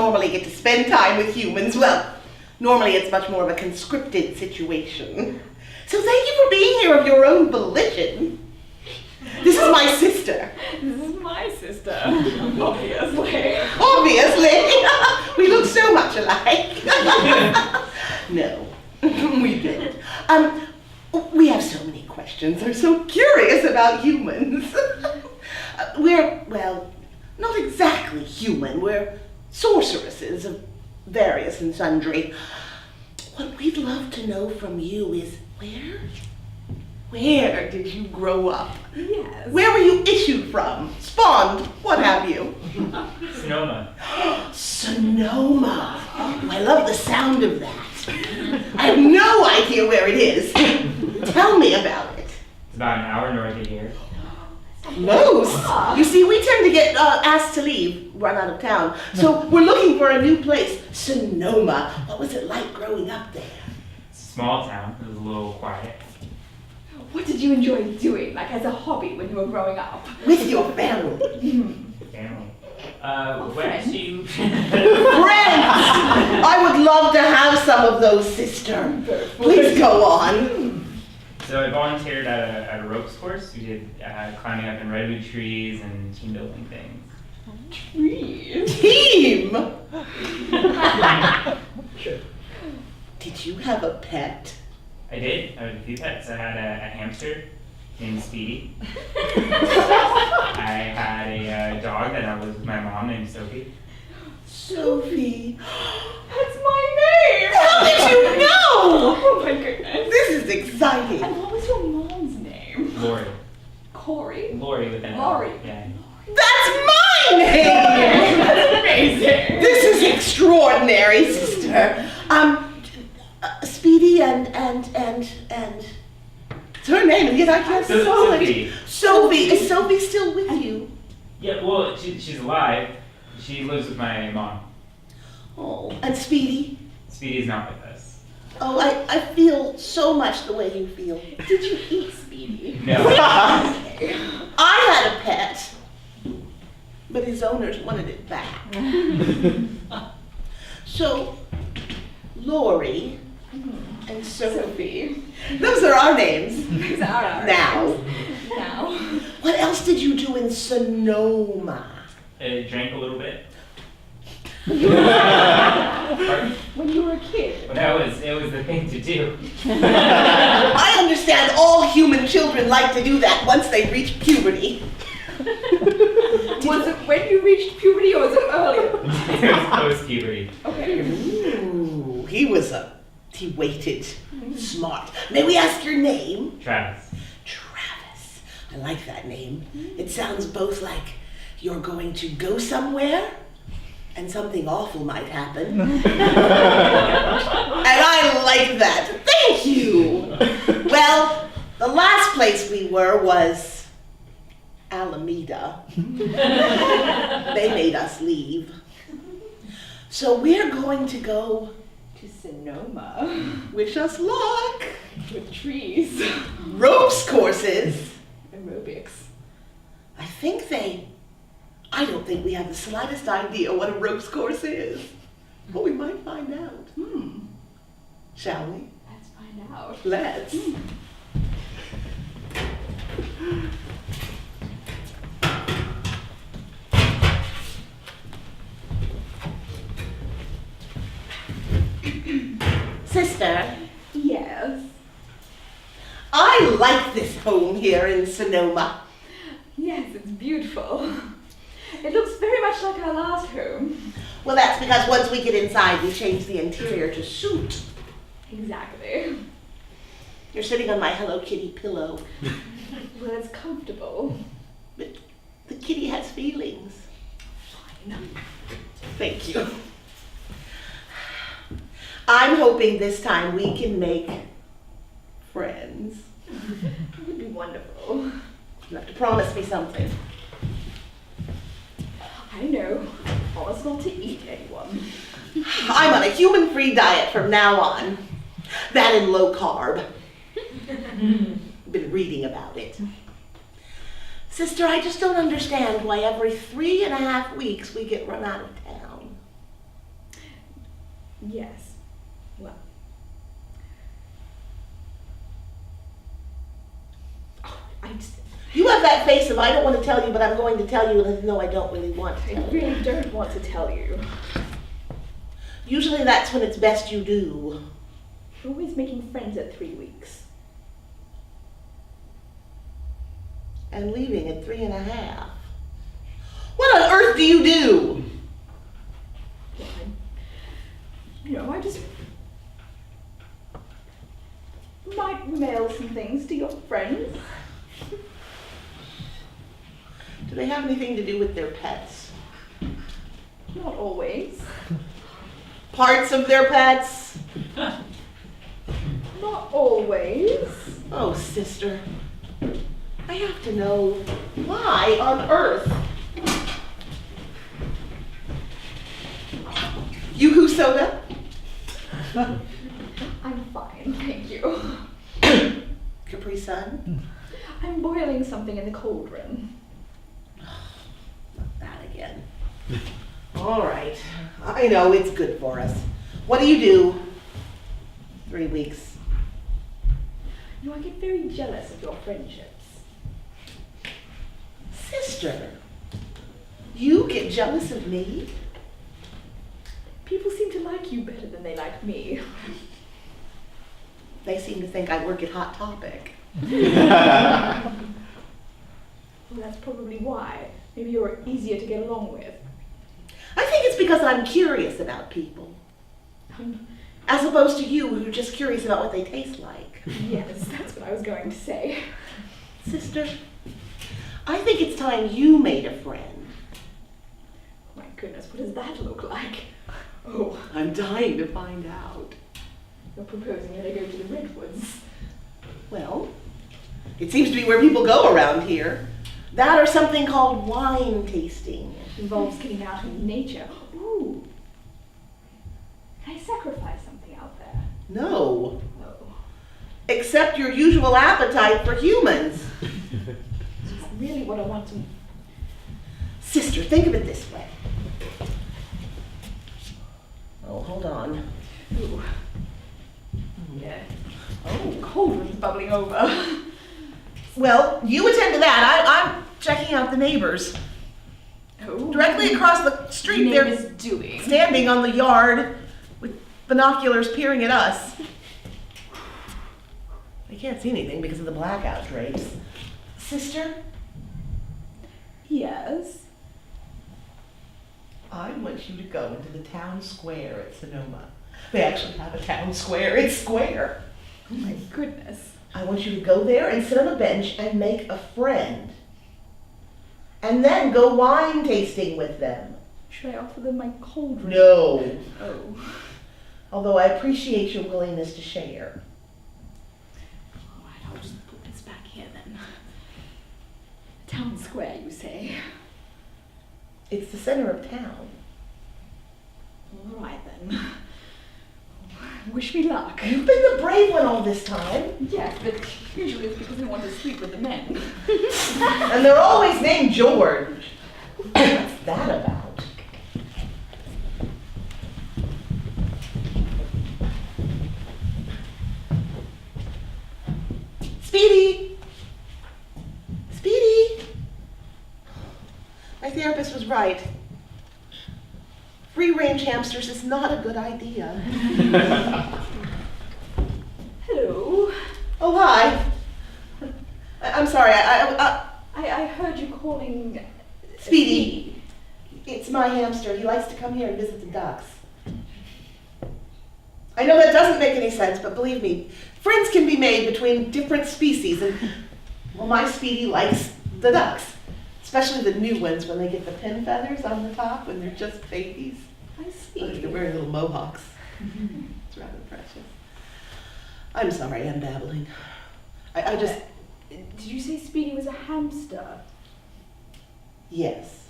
normally get to spend time with humans. Well, normally it's much more of a conscripted situation. So thank you for being here of your own volition. This is my sister. This is my sister, obviously. Obviously. We look so much alike. No, we don't. We have so many questions. We're so curious about humans. We're, well, not exactly human. We're sorceresses of various and sundry. What we'd love to know from you is where did you grow up? Yes. Where were you issued from? Spawned? What have you? Sonoma. Sonoma. Oh, I love the sound of that. I have no idea where it is. Tell me about it. It's about an hour north of here. Close. You see, we tend to get asked to leave, run out of town. So we're looking for a new place. Sonoma. What was it like growing up there? It's a small town. It was a little quiet. What did you enjoy doing, like as a hobby when you were growing up? With your family. Family. Well, Where friends. did you... Friends! I would love to have some of those, sister. Please go on. So I volunteered at a ropes course. We did climbing up in redwood trees and team building things. Trees. Team! Did you have a pet? I did. I had a few pets. I had a hamster named Speedy. I had a dog that I was with my mom named Sophie. Sophie. That's my name! How did you know? Oh my goodness. This is exciting. And what was your mom's name? Lori. Corey? Lori with an L. Lori. Yeah. That's my name! That's amazing. This is extraordinary, sister. Speedy and it's her name, and yet I can't spell it. Sophie. Sophie. Is Sophie still with you? Yeah, well, she's alive. She lives with my mom. Oh, and Speedy? Speedy's not with us. Oh, I feel so much the way you feel. Did you eat Speedy? No. I had a pet, but his owners wanted it back. So, Lori and Sophie. Those are our names. These are our Now. Now. What else did you do in Sonoma? I drank a little bit. Pardon? When you were a kid. Well, it was the thing to do. I understand all human children like to do that once they reach puberty. Was it when you reached puberty or was it earlier? It was post-puberty. Okay. Ooh, he waited. Smart. May we ask your name? Travis. Travis. I like that name. It sounds both like you're going to go somewhere and something awful might happen. And I like that. Thank you. Well, the last place we were was Alameda. They made us leave. So we're going to go To Sonoma. wish us luck. With trees. Ropes courses. Aerobics. I don't think we have the slightest idea what a ropes course is. But we might find out. Shall we? Let's find out. Let's. Sister, Yes. I like this home here in Sonoma. Yes, it's beautiful. It looks very much like our last home. Well, that's because once we get inside, we change the interior to suit. Exactly. You're sitting on my Hello Kitty pillow, Well, it's comfortable. but the kitty has feelings. Fine. Thank you. I'm hoping this time we can make friends. It would be wonderful. You have to promise me something. I know. Promise not to eat anyone. I'm on a human-free diet from now on. That and low carb. Been reading about it. Sister, I just don't understand why every 3.5 weeks we get run out of town. Yes. Well. Oh, You have that face of I don't want to tell you, but I'm going to tell you, and no, I don't really want to I tell you. really don't want to tell you. Usually that's when it's best you do. You're always making friends at 3 weeks. And leaving at 3.5. What on earth do you do? Well, I just might mail some things to your friends. Do they have anything to do with their pets? Not always. Parts of their pets? Not always. Oh, sister. I have to know why on earth. Yoo-hoo soda? I'm fine, thank you. Capri Sun? I'm boiling something in the cauldron. Not that again. All right. I know it's good for us. What do you do? 3 weeks. You know, I get very jealous of your friendships. Sister, you get jealous of me? People seem to like you better than they like me. They seem to think I work at Hot Topic. Well, that's probably why. Maybe you're easier to get along with. I think it's because I'm curious about people. As opposed to you, who are just curious about what they taste like. Yes, that's what I was going to say. Sister, I think it's time you made a friend. My goodness, what does that look like? Oh, I'm dying to find out. you're proposing that I go to the Redwoods. Well, it seems to be where people go around here. That or something called wine tasting. Involves getting out in nature. Ooh. Can I sacrifice something out there? No. Oh. Except your usual appetite for humans. It's really what I want to... Sister, think of it this way. Oh, hold on. Ooh. Yeah. Oh, cauldron's bubbling over. Well, you attend to that. I'm checking out the neighbors. Oh. Directly across the street, they're is doing. standing on the yard with binoculars peering at us. They can't see anything because of the blackout drapes. Sister, Yes. I want you to go into the town square at Sonoma. They actually have a town square. It's square. Oh my goodness. I want you to go there and sit on a bench and make a friend. And then go wine tasting with them. Should I offer them my cauldron? No. Oh. Although I appreciate your willingness to share. Alright, I'll just put this back here then. Town square, you say? It's the center of town. Alright then. Wish me luck. You've been the brave one all this time. Yes, but usually it's because I want to sleep with the men. And they're always named George. What's that about? Speedy! Speedy! My therapist was right. Free-range hamsters is not a good idea. Hello. Oh, hi. I'm sorry, I heard you calling... Speedy. It's my hamster. He likes to come here and visit the ducks. I know that doesn't make any sense, but believe me, friends can be made between different species, and, well, my Speedy likes the ducks. Especially the new ones when they get the pin feathers on the top when they're just babies. I see. Like they're wearing little mohawks. It's rather precious. I'm sorry, I'm babbling. I just... Did you say Speedy was a hamster? Yes.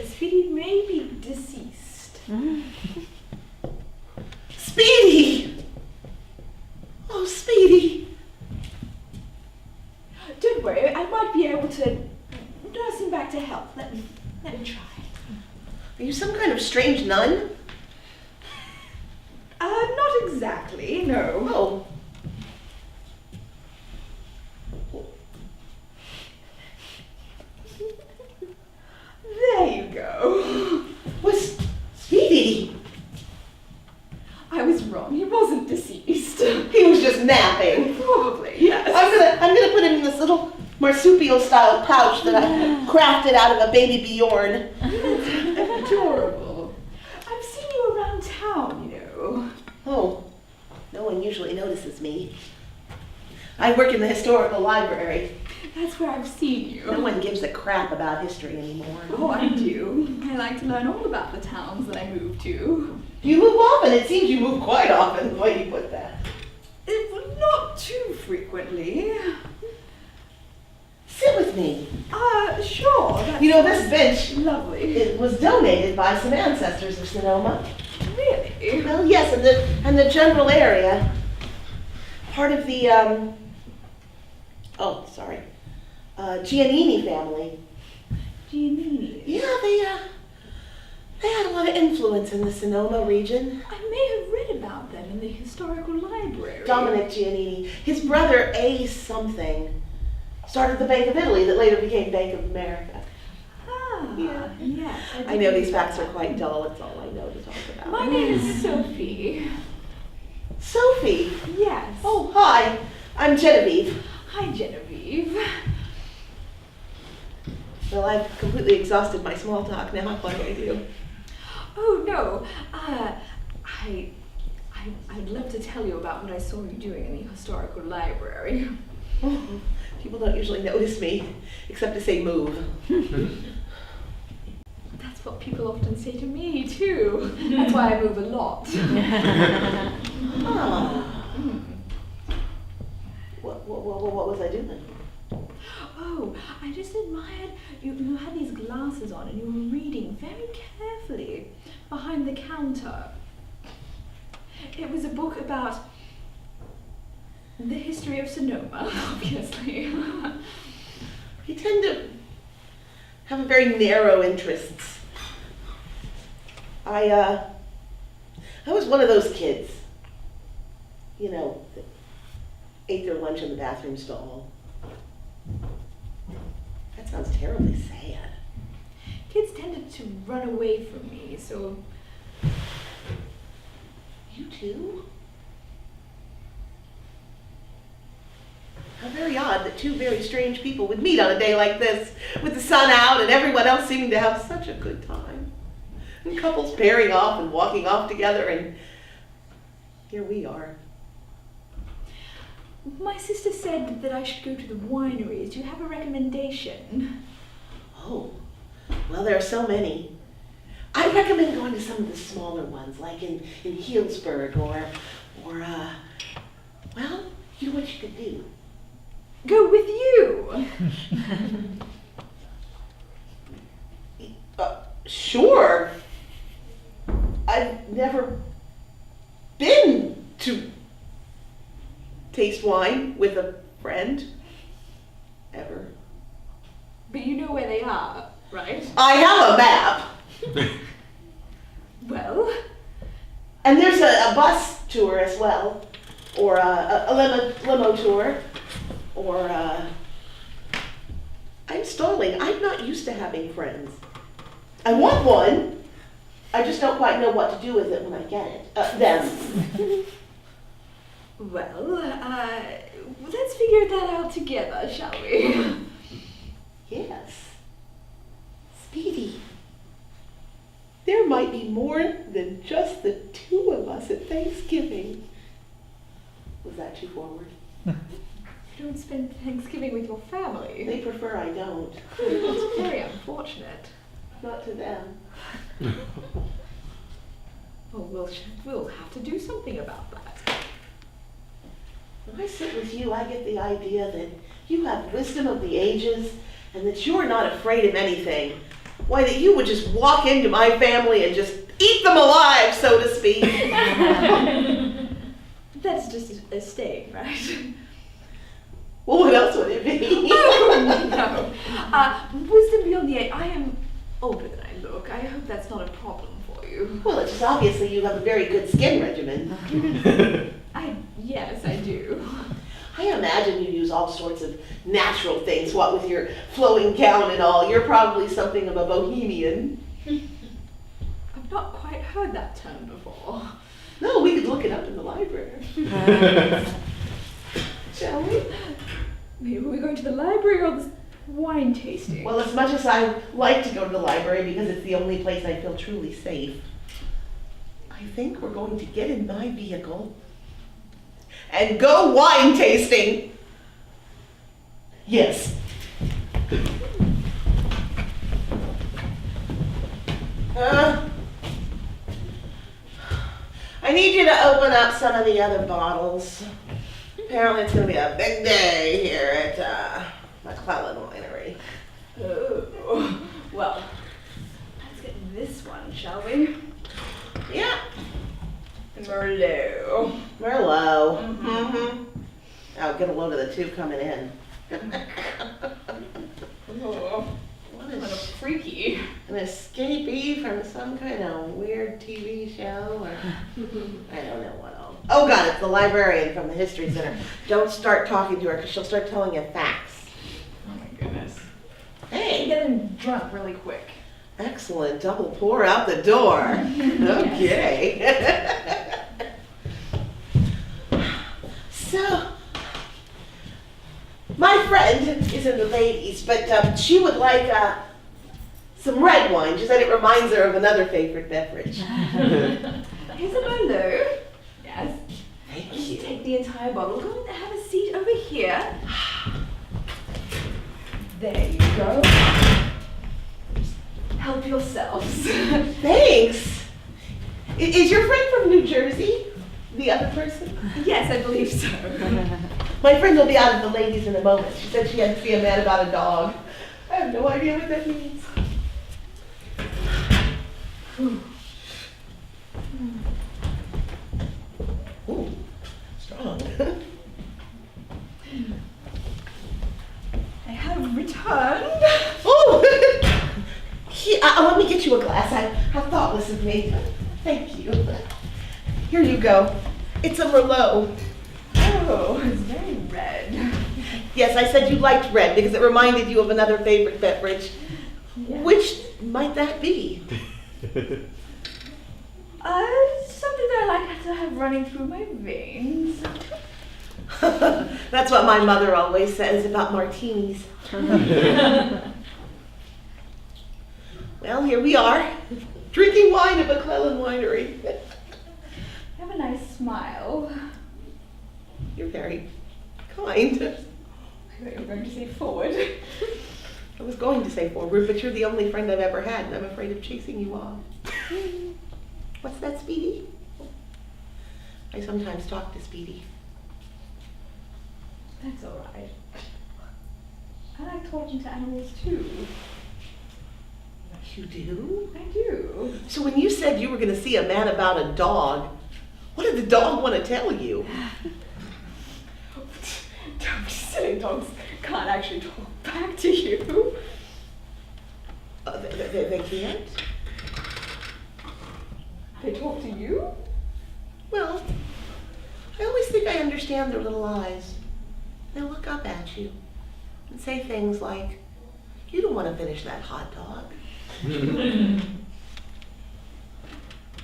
Speedy may be deceased. Speedy! Oh, Speedy! Don't worry, I might be able to nurse him back to health. Let me try. Are you some kind of strange nun? Not exactly, no. Oh. There you go. Was Speedy? I was wrong. He wasn't deceased. He was just napping. Probably, yes. I'm gonna put him in this little marsupial style pouch that I crafted out of a baby Bjorn. Adorable. I've seen you around town, you know. Oh, no one usually notices me. I work in the historical library. That's where I've seen you. No one gives a crap about history anymore. Oh, I do. I like to learn all about the towns that I move to. You move often. It seems you move quite often, the way you put that. Not too frequently. Sit with me. Sure. You know, this bench, Lovely. it was donated by some ancestors of Sonoma. Really? Well, yes, and the general area. Part of the, Giannini family. Giannini? Yeah, they had a lot of influence in the Sonoma region. I may have read about them in the historical library. Dominic Giannini. His brother, A something, started the Bank of Italy that later became Bank of America. Yeah. Yes. I know these facts are quite dull. It's all I know to talk about. My name is Sophie. Sophie? Yes. Oh, hi. I'm Genevieve. Hi, Genevieve. Well, I've completely exhausted my small talk now. What do I do? Oh, no. I'd love to tell you about what I saw you doing in the historical library. Oh, people don't usually notice me, except to say move. That's what people often say to me, too. That's why I move a lot. What was I doing? Oh, I just admired you had these glasses on and you were reading very carefully behind the counter. It was a book about the history of Sonoma, obviously. You tend to have very narrow interests. I was one of those kids, you know, that ate their lunch in the bathroom stall. That sounds terribly sad. Kids tended to run away from me, so... You too? How very odd that two very strange people would meet on a day like this, with the sun out and everyone else seeming to have such a good time. And couples pairing off and walking off together, and here we are. My sister said that I should go to the wineries. Do you have a recommendation? Oh, well, there are so many. I recommend going to some of the smaller ones, like in Healdsburg or well, you know what you could do? Go with you! Sure. I've never been to taste wine with a friend, ever. But you know where they are, right? I have a map. Well? And there's a bus tour as well, or a limo tour, or I'm stalling. I'm not used to having friends. I want one. I just don't quite know what to do with it when I get it. Them. Well, let's figure that out together, shall we? Yes. Speedy. There might be more than just the two of us at Thanksgiving. Was that too forward? You don't spend Thanksgiving with your family. They prefer I don't. It's very unfortunate. Not to them. Well, we'll have to do something about that. When I sit with you, I get the idea that you have wisdom of the ages and that you're not afraid of anything. Why, that you would just walk into my family and just eat them alive, so to speak. That's just a staying, right? Well, what else would it be? Oh, no. Wisdom beyond the age. I am older than I look. look, I hope that's not a problem for you. Well, it's just obviously you have a very good skin regimen. Yes, I do. I imagine you use all sorts of natural things, what with your flowing gown and all. You're probably something of a bohemian. I've not quite heard that term before. No, we could look it up in the library. Shall we? Maybe we're going to the library or the wine tasting. Well, as much as I like to go to the library because it's the only place I feel truly safe, I think we're going to get in my vehicle and go wine tasting. Yes. I need you to open up some of the other bottles. Apparently it's going to be a big day here at McClellan Winery. Oh, well, let's get this one, shall we? Yeah. Merlot. Merlot. Mm-hmm. Oh, get a load of the two coming in. Oh, What kind of is freaky. an escapee from some kind of weird TV show? Or I don't know what all. Oh God, it's the librarian from the History Center. Don't start talking to her because she'll start telling you facts. Oh my goodness. Hey, Get him drunk really quick. excellent. Double pour out the door. Okay. So, my friend is in the ladies, but she would like some red wine. She said it reminds her of another favorite beverage. Here's a Merlot. Yes. Thank Just you. take the entire bottle. Go and have a seat over here. There you go. Help yourselves. Thanks. Is your friend from New Jersey? The other person? Yes, I believe so. My friend will be out of the ladies in a moment. She said she had to see a man about a dog. I have no idea what that means. Ooh, strong. I have returned. Oh! Let me get you a glass. How thoughtless of me. Thank you. Here you go. It's a Merlot. Oh, it's very red. Yes, I said you liked red because it reminded you of another favorite beverage. Yeah. Which might that be? Something that I like to have running through my veins. That's what my mother always says about martinis. Well, here we are, drinking wine at McClellan Winery. You have a nice smile. You're very kind. I thought you were going to say forward. I was going to say forward, but you're the only friend I've ever had, and I'm afraid of chasing you off. What's that, Speedy? I sometimes talk to Speedy. That's all right. I like talking to animals too. You do? I do. So when you said you were going to see a man about a dog, what did the dog want to tell you? Silly dogs can't actually talk back to you. They can't? They talk to you? Well, I always think I understand their little eyes. They look up at you and say things like, "You don't want to finish that hot dog." And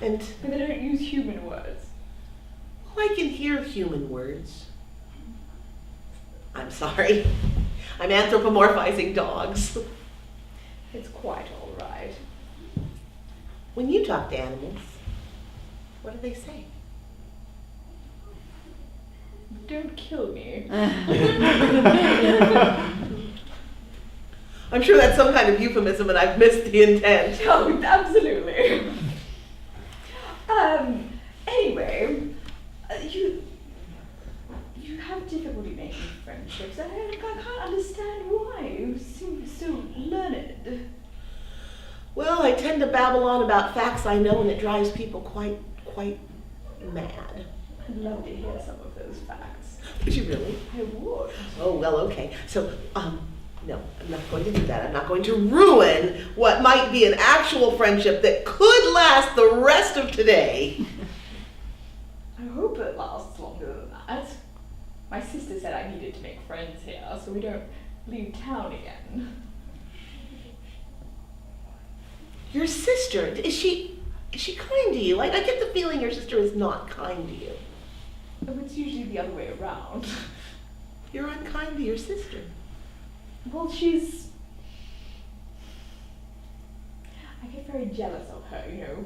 But they don't use human words. I can hear human words. I'm sorry. I'm anthropomorphizing dogs. It's quite all right. When you talk to animals, what do they say? Don't kill me. I'm sure that's some kind of euphemism and I've missed the intent. Oh, absolutely. Anyway, you have difficulty making friendships. I can't understand why. You seem so learned. Well, I tend to babble on about facts I know and it drives people quite mad. I'd love to hear some of those facts. Would you really? I would. Oh, well, okay. So, No, I'm not going to do that. I'm not going to ruin what might be an actual friendship that could last the rest of today. I hope it lasts longer than that. My sister said I needed to make friends here so we don't leave town again. Your sister, is she kind to you? I get the feeling your sister is not kind to you. Oh, it's usually the other way around. You're unkind to your sister. Well, I get very jealous of her, you know.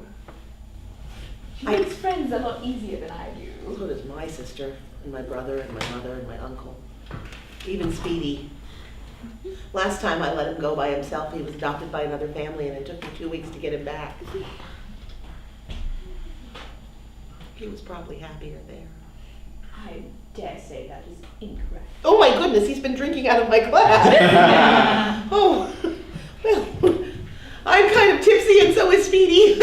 She makes friends a lot easier than I do. So does my sister, and my brother, and my mother, and my uncle. Even Speedy. Last time I let him go by himself, he was adopted by another family, and it took me 2 weeks to get him back. He was probably happier there. I dare say that is incorrect. Oh my goodness, he's been drinking out of my glass. Oh, well, I'm kind of tipsy and so is Speedy.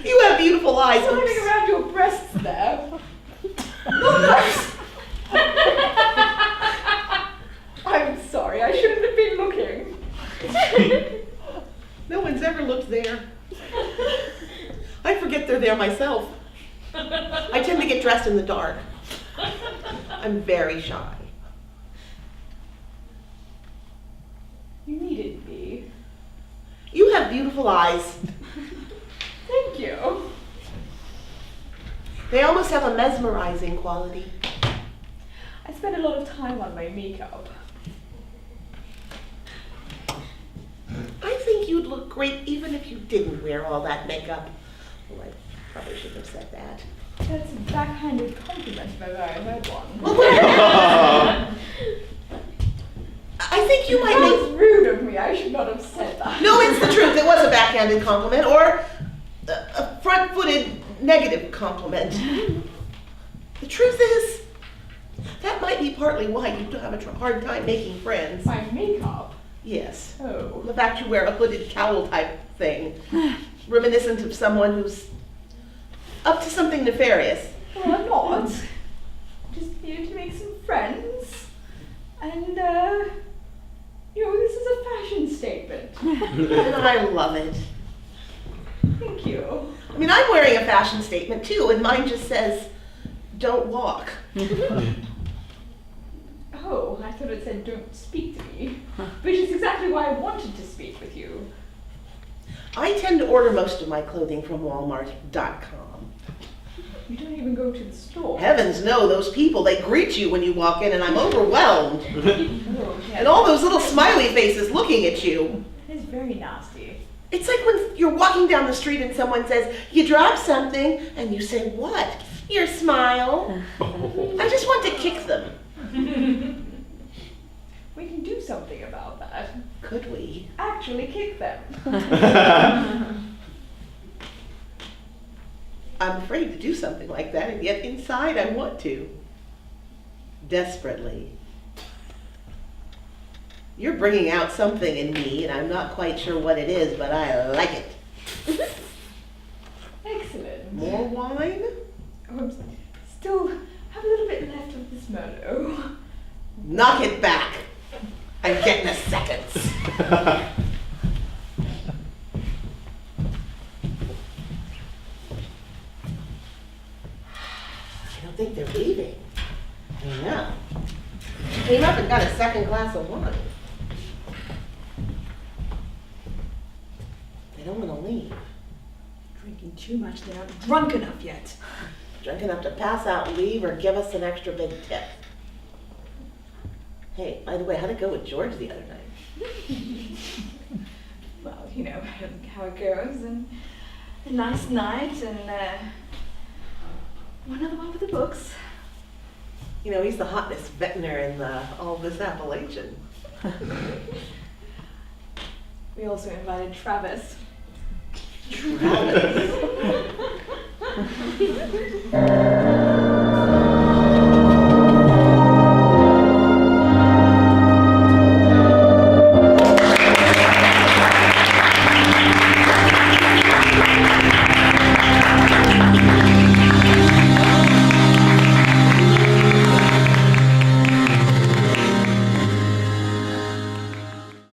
You have beautiful eyes. Something around your breasts there. I'm sorry, I shouldn't have been looking. No one's ever looked there. I forget they're there myself. I tend to get dressed in the dark. I'm very shy. You needn't be. You have beautiful eyes. Thank you. They almost have a mesmerizing quality. I spend a lot of time on my makeup. I think you'd look great even if you didn't wear all that makeup. Oh, I probably shouldn't have said that. That's a backhanded compliment if ever I heard one. I think you might That make... was rude of me. I should not have said that. No, it's the truth. It was a backhanded compliment or a front-footed negative compliment. The truth is, that might be partly why you have a hard time making friends. My makeup? Yes. Oh. The fact you wear a hooded cowl type thing, reminiscent of someone who's up to something nefarious. Well, I'm not. Just needed to make some friends. And, you know, this is a fashion statement. And I love it. Thank you. I mean, I'm wearing a fashion statement too, and mine just says, "Don't walk." Oh, I thought it said don't speak to me. Which is exactly why I wanted to speak with you. I tend to order most of my clothing from Walmart.com. You don't even go to the store. Heavens no, those people, they greet you when you walk in and I'm overwhelmed. Oh, yeah. And all those little smiley faces looking at you. It's very nasty. It's like when you're walking down the street and someone says, "You dropped something," and you say, "What?" "Your smile." I just want to kick them. We can do something about that. Could we? Actually kick them. I'm afraid to do something like that, and yet inside I want to. Desperately. You're bringing out something in me, and I'm not quite sure what it is, but I like it. Excellent. More wine? Oh, still have a little bit left of this Merlot. Knock it back. I'm getting a seconds. I don't think they're leaving. I know. Came up and got a second glass of wine. They don't want to leave. Drinking too much, they aren't drunk enough yet. Drunk enough to pass out and leave or give us an extra big tip. Hey, by the way, how'd it go with George the other night? Well, you know how it goes, and a nice night, and one other one for the books. You know, he's the hottest vintner in all this appellation. We also invited Travis. Travis.